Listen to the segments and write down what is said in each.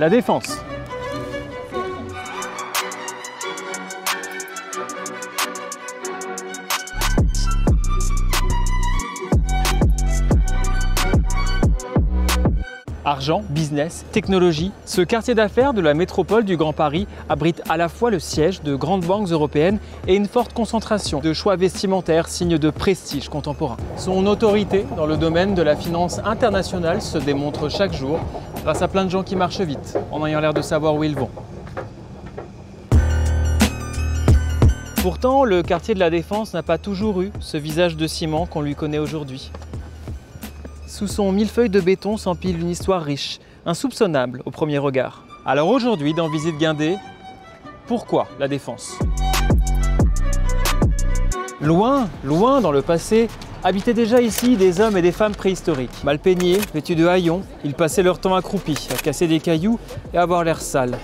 La Défense. Argent, business, technologie, ce quartier d'affaires de la métropole du Grand Paris abrite à la fois le siège de grandes banques européennes et une forte concentration de choix vestimentaires, signe de prestige contemporain. Son autorité dans le domaine de la finance internationale se démontre chaque jour grâce à plein de gens qui marchent vite, en ayant l'air de savoir où ils vont. Pourtant, le quartier de la Défense n'a pas toujours eu ce visage de ciment qu'on lui connaît aujourd'hui. Sous son millefeuille de béton s'empile une histoire riche, insoupçonnable au premier regard. Alors aujourd'hui, dans Visite Guindé, pourquoi la Défense? Loin, loin dans le passé, habitaient déjà ici des hommes et des femmes préhistoriques. Mal peignés, vêtus de haillons, ils passaient leur temps accroupis, à casser des cailloux et à avoir l'air sale.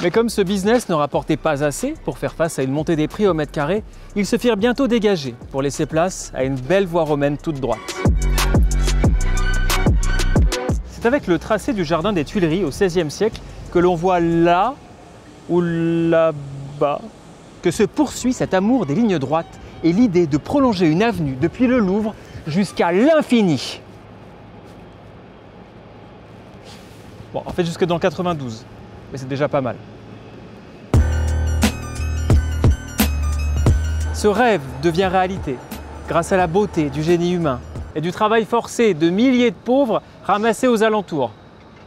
Mais comme ce business ne rapportait pas assez pour faire face à une montée des prix au mètre carré, ils se firent bientôt dégager pour laisser place à une belle voie romaine toute droite. C'est avec le tracé du jardin des Tuileries au XVIe siècle que l'on voit là ou là-bas que se poursuit cet amour des lignes droites et l'idée de prolonger une avenue depuis le Louvre jusqu'à l'infini. Bon, en fait jusque dans le 92, mais c'est déjà pas mal. Ce rêve devient réalité grâce à la beauté du génie humain et du travail forcé de milliers de pauvres ramassés aux alentours.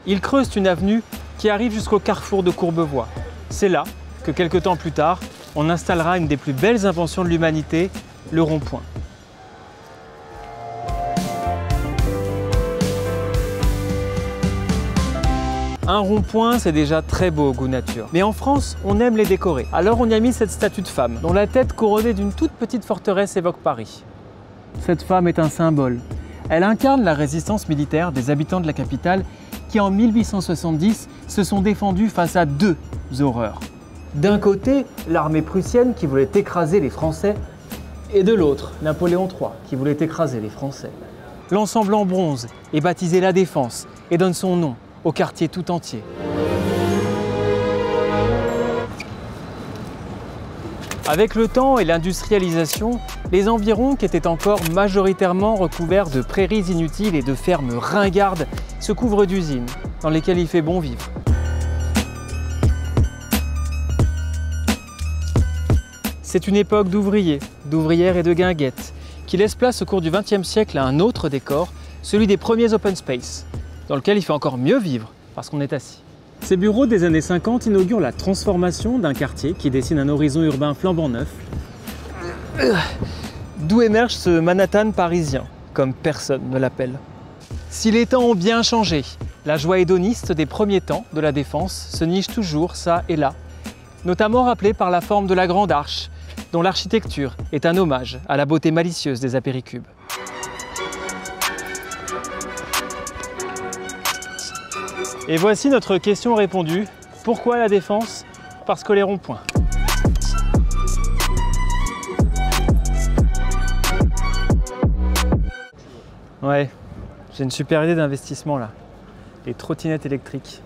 Ils creusent une avenue qui arrive jusqu'au carrefour de Courbevoie. C'est là que quelques temps plus tard, on installera une des plus belles inventions de l'humanité, le rond-point. Un rond-point, c'est déjà très beau au goût nature. Mais en France, on aime les décorer. Alors on y a mis cette statue de femme, dont la tête couronnée d'une toute petite forteresse évoque Paris. Cette femme est un symbole. Elle incarne la résistance militaire des habitants de la capitale qui, en 1870, se sont défendus face à deux horreurs. D'un côté, l'armée prussienne qui voulait écraser les Français, et de l'autre, Napoléon III qui voulait écraser les Français. L'ensemble en bronze est baptisé La Défense et donne son nom au quartier tout entier. Avec le temps et l'industrialisation, les environs, qui étaient encore majoritairement recouverts de prairies inutiles et de fermes ringardes, se couvrent d'usines dans lesquelles il fait bon vivre. C'est une époque d'ouvriers, d'ouvrières et de guinguettes, qui laisse place au cours du XXe siècle à un autre décor, celui des premiers open space, dans lequel il fait encore mieux vivre parce qu'on est assis. Ces bureaux des années 50 inaugurent la transformation d'un quartier qui dessine un horizon urbain flambant neuf, d'où émerge ce Manhattan parisien, comme personne ne l'appelle. Si les temps ont bien changé, la joie hédoniste des premiers temps de la Défense se niche toujours ça et là, notamment rappelée par la forme de la Grande Arche, dont l'architecture est un hommage à la beauté malicieuse des apéricubes. Et voici notre question répondue. Pourquoi la Défense? Parce que les ronds-points. Ouais, j'ai une super idée d'investissement là. Les trottinettes électriques.